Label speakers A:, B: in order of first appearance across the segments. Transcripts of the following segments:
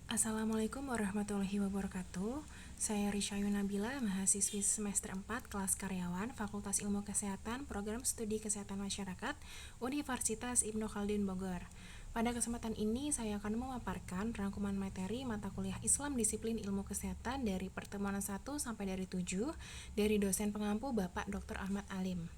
A: Assalamualaikum warahmatullahi wabarakatuh. Saya Rishayu Nabila, mahasiswi semester 4 kelas karyawan Fakultas Ilmu Kesehatan Program Studi Kesehatan Masyarakat Universitas Ibnu Khaldun Bogor. Pada kesempatan ini saya akan memaparkan rangkuman materi mata kuliah Islam disiplin ilmu kesehatan dari pertemuan 1 sampai dari 7 dari dosen pengampu Bapak Dr. Ahmad Alim.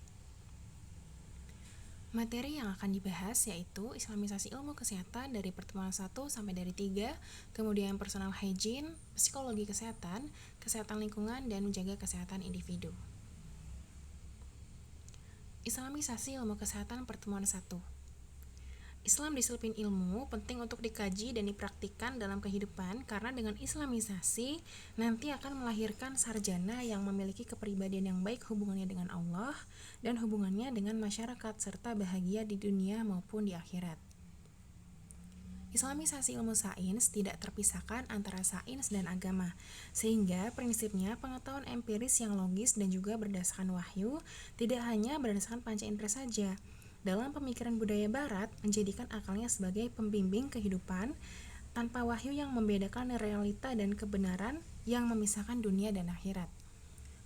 A: Materi yang akan dibahas yaitu Islamisasi ilmu kesehatan dari pertemuan 1 sampai dari 3, kemudian personal hygiene, psikologi kesehatan, kesehatan lingkungan, dan menjaga kesehatan individu. Islamisasi ilmu kesehatan pertemuan 1. Islam disiplin ilmu penting untuk dikaji dan dipraktikkan dalam kehidupan karena dengan islamisasi nanti akan melahirkan sarjana yang memiliki kepribadian yang baik hubungannya dengan Allah dan hubungannya dengan masyarakat serta bahagia di dunia maupun di akhirat. Islamisasi ilmu sains tidak terpisahkan antara sains dan agama, sehingga prinsipnya pengetahuan empiris yang logis dan juga berdasarkan wahyu, tidak hanya berdasarkan panca indera saja. Dalam pemikiran budaya barat, menjadikan akalnya sebagai pembimbing kehidupan, tanpa wahyu yang membedakan realita dan kebenaran yang memisahkan dunia dan akhirat.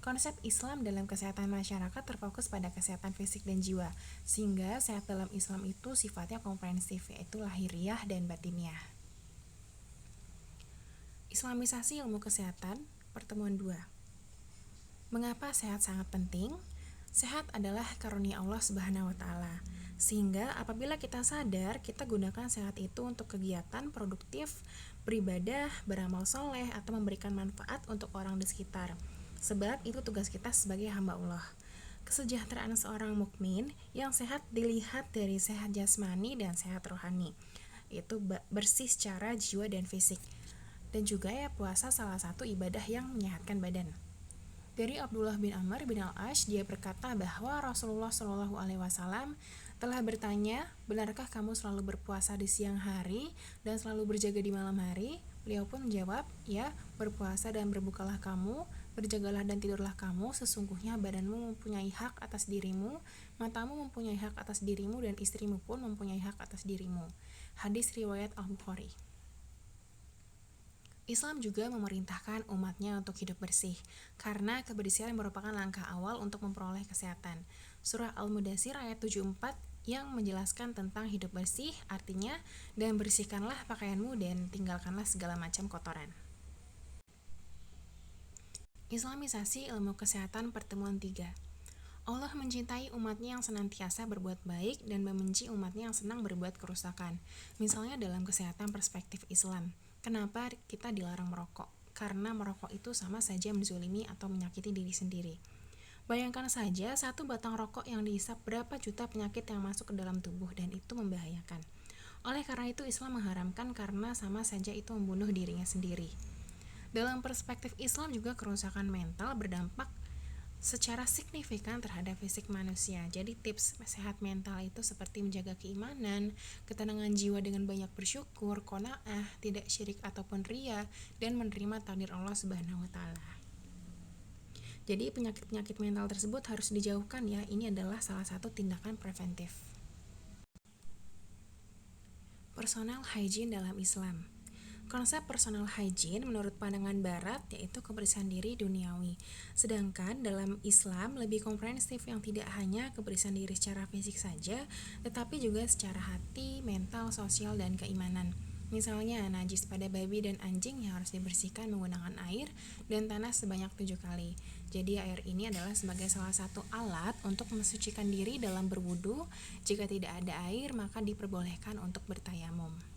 A: Konsep Islam dalam kesehatan masyarakat terfokus pada kesehatan fisik dan jiwa, sehingga sehat dalam Islam itu sifatnya komprehensif, yaitu lahiriah dan batiniah. Islamisasi ilmu kesehatan, pertemuan 2. Mengapa sehat sangat penting? Sehat adalah karunia Allah Subhanahu wa Ta'ala, sehingga apabila kita sadar, kita gunakan sehat itu untuk kegiatan produktif, beribadah, beramal soleh, atau memberikan manfaat untuk orang di sekitar. Sebab itu tugas kita sebagai hamba Allah. Kesejahteraan seorang mukmin yang sehat dilihat dari sehat jasmani dan sehat rohani, yaitu bersih secara jiwa dan fisik. Dan juga ya, puasa salah satu ibadah yang menyehatkan badan. Dari Abdullah bin Amr bin Al-Ash, dia berkata bahwa Rasulullah Shallallahu Alaihi Wasallam telah bertanya, benarkah kamu selalu berpuasa di siang hari dan selalu berjaga di malam hari? Beliau pun menjawab, ya, berpuasa dan berbukalah kamu, berjagalah dan tidurlah kamu, sesungguhnya badanmu mempunyai hak atas dirimu, matamu mempunyai hak atas dirimu, dan istrimu pun mempunyai hak atas dirimu. Hadis riwayat Al-Bukhari. Islam juga memerintahkan umatnya untuk hidup bersih, karena kebersihan merupakan langkah awal untuk memperoleh kesehatan. Surah Al-Mudaththir ayat 74 yang menjelaskan tentang hidup bersih, artinya, dan bersihkanlah pakaianmu dan tinggalkanlah segala macam kotoran. Islamisasi ilmu kesehatan pertemuan 3. Allah mencintai umatnya yang senantiasa berbuat baik dan membenci umatnya yang senang berbuat kerusakan. Misalnya dalam kesehatan perspektif Islam. Kenapa kita dilarang merokok? Karena merokok itu sama saja menzolimi atau menyakiti diri sendiri. Bayangkan saja satu batang rokok yang dihisap berapa juta penyakit yang masuk ke dalam tubuh dan itu membahayakan. Oleh karena itu Islam mengharamkan karena sama saja itu membunuh dirinya sendiri. Dalam perspektif Islam juga kerusakan mental berdampak secara signifikan terhadap fisik manusia. Jadi tips sehat mental itu seperti menjaga keimanan, ketenangan jiwa dengan banyak bersyukur, qanaah, tidak syirik ataupun riya, dan menerima takdir Allah Subhanahu wa Ta'ala. Jadi penyakit-penyakit mental tersebut harus dijauhkan ya. Ini adalah salah satu tindakan preventif. Personal hygiene dalam Islam. Konsep personal hygiene menurut pandangan barat yaitu kebersihan diri duniawi. Sedangkan dalam Islam lebih komprehensif yang tidak hanya kebersihan diri secara fisik saja, tetapi juga secara hati, mental, sosial, dan keimanan. Misalnya najis pada babi dan anjing yang harus dibersihkan menggunakan air dan tanah sebanyak 7 kali. Jadi air ini adalah sebagai salah satu alat untuk mensucikan diri dalam berwudu. Jika tidak ada air maka diperbolehkan untuk bertayamum.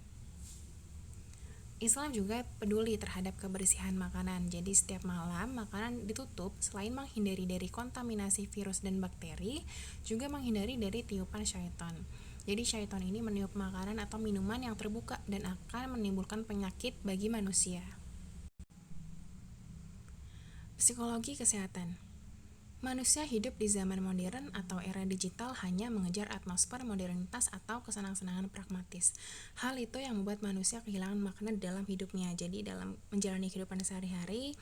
A: Islam juga peduli terhadap kebersihan makanan. Jadi setiap malam makanan ditutup selain menghindari dari kontaminasi virus dan bakteri, juga menghindari dari tiupan syaitan. Jadi syaitan ini meniup makanan atau minuman yang terbuka dan akan menimbulkan penyakit bagi manusia. Psikologi kesehatan. Manusia hidup di zaman modern atau era digital hanya mengejar atmosfer modernitas atau kesenang-senangan pragmatis. Hal itu yang membuat manusia kehilangan makna dalam hidupnya. Jadi dalam menjalani kehidupan sehari-hari,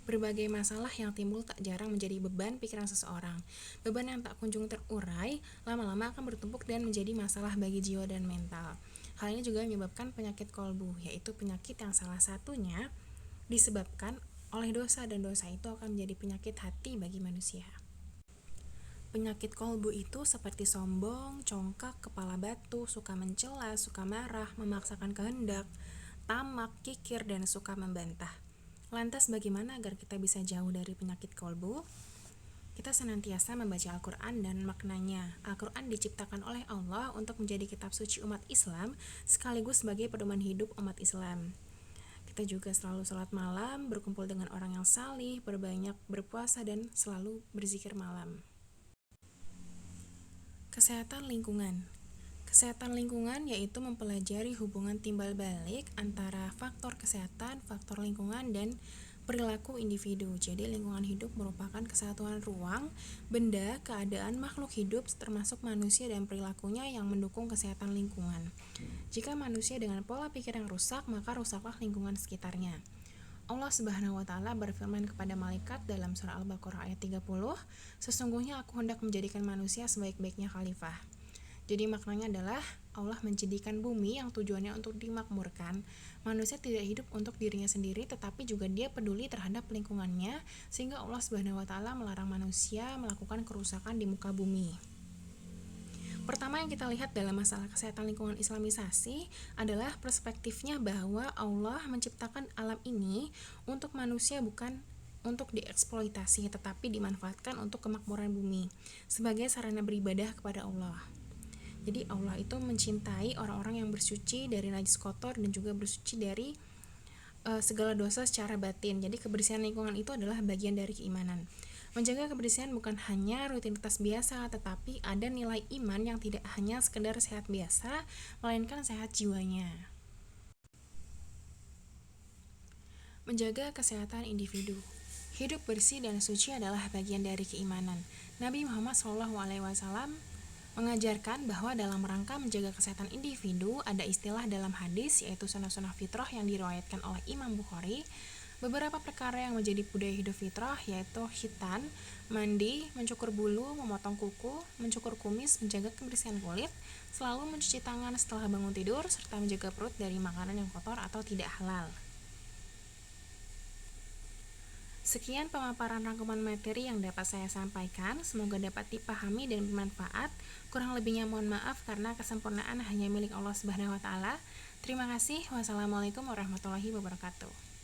A: berbagai masalah yang timbul tak jarang menjadi beban pikiran seseorang. Beban yang tak kunjung terurai, lama-lama akan bertumpuk dan menjadi masalah bagi jiwa dan mental. Hal ini juga menyebabkan penyakit kolbu, yaitu penyakit yang salah satunya disebabkan oleh dosa, dan dosa itu akan menjadi penyakit hati bagi manusia. Penyakit kolbu itu seperti sombong, congkak, kepala batu, suka mencela, suka marah, memaksakan kehendak, tamak, kikir, dan suka membantah. Lantas bagaimana agar kita bisa jauh dari penyakit kolbu? Kita senantiasa membaca Al-Quran dan maknanya. Al-Quran diciptakan oleh Allah untuk menjadi kitab suci umat Islam, sekaligus sebagai pedoman hidup umat Islam. Kita juga selalu sholat malam, berkumpul dengan orang yang salih, berbanyak berpuasa, dan selalu berzikir malam. Kesehatan lingkungan. Kesehatan lingkungan yaitu mempelajari hubungan timbal balik antara faktor kesehatan, faktor lingkungan, dan perilaku individu. Jadi lingkungan hidup merupakan kesatuan ruang, benda, keadaan makhluk hidup termasuk manusia dan perilakunya yang mendukung kesehatan lingkungan. Jika manusia dengan pola pikir yang rusak, maka rusaklah lingkungan sekitarnya. Allah Subhanahu wa taala berfirman kepada malaikat dalam surah Al-Baqarah ayat 30, "Sesungguhnya aku hendak menjadikan manusia sebaik-baiknya khalifah." Jadi maknanya adalah Allah menjadikan bumi yang tujuannya untuk dimakmurkan. Manusia tidak hidup untuk dirinya sendiri, tetapi juga dia peduli terhadap lingkungannya, sehingga Allah Subhanahu wa taala melarang manusia melakukan kerusakan di muka bumi. Pertama yang kita lihat dalam masalah kesehatan lingkungan islamisasi adalah perspektifnya bahwa Allah menciptakan alam ini untuk manusia, bukan untuk dieksploitasi, tetapi dimanfaatkan untuk kemakmuran bumi sebagai sarana beribadah kepada Allah. Jadi Allah itu mencintai orang-orang yang bersuci dari najis kotor dan juga bersuci dari segala dosa secara batin. Jadi kebersihan lingkungan itu adalah bagian dari keimanan. Menjaga kebersihan bukan hanya rutinitas biasa, tetapi ada nilai iman yang tidak hanya sekedar sehat biasa, melainkan sehat jiwanya. Menjaga kesehatan individu. Hidup bersih dan suci adalah bagian dari keimanan. Nabi Muhammad SAW mengajarkan bahwa dalam rangka menjaga kesehatan individu ada istilah dalam hadis yaitu sunnah-sunnah fitrah yang diriwayatkan oleh Imam Bukhari. Beberapa perkara yang menjadi budaya hidup fitrah yaitu khitan, mandi, mencukur bulu, memotong kuku, mencukur kumis, menjaga kebersihan kulit, selalu mencuci tangan setelah bangun tidur, serta menjaga perut dari makanan yang kotor atau tidak halal. Sekian pemaparan rangkuman materi yang dapat saya sampaikan, semoga dapat dipahami dan bermanfaat. Kurang lebihnya mohon maaf karena kesempurnaan hanya milik Allah Subhanahu wa taala. Terima kasih. Wassalamualaikum warahmatullahi wabarakatuh.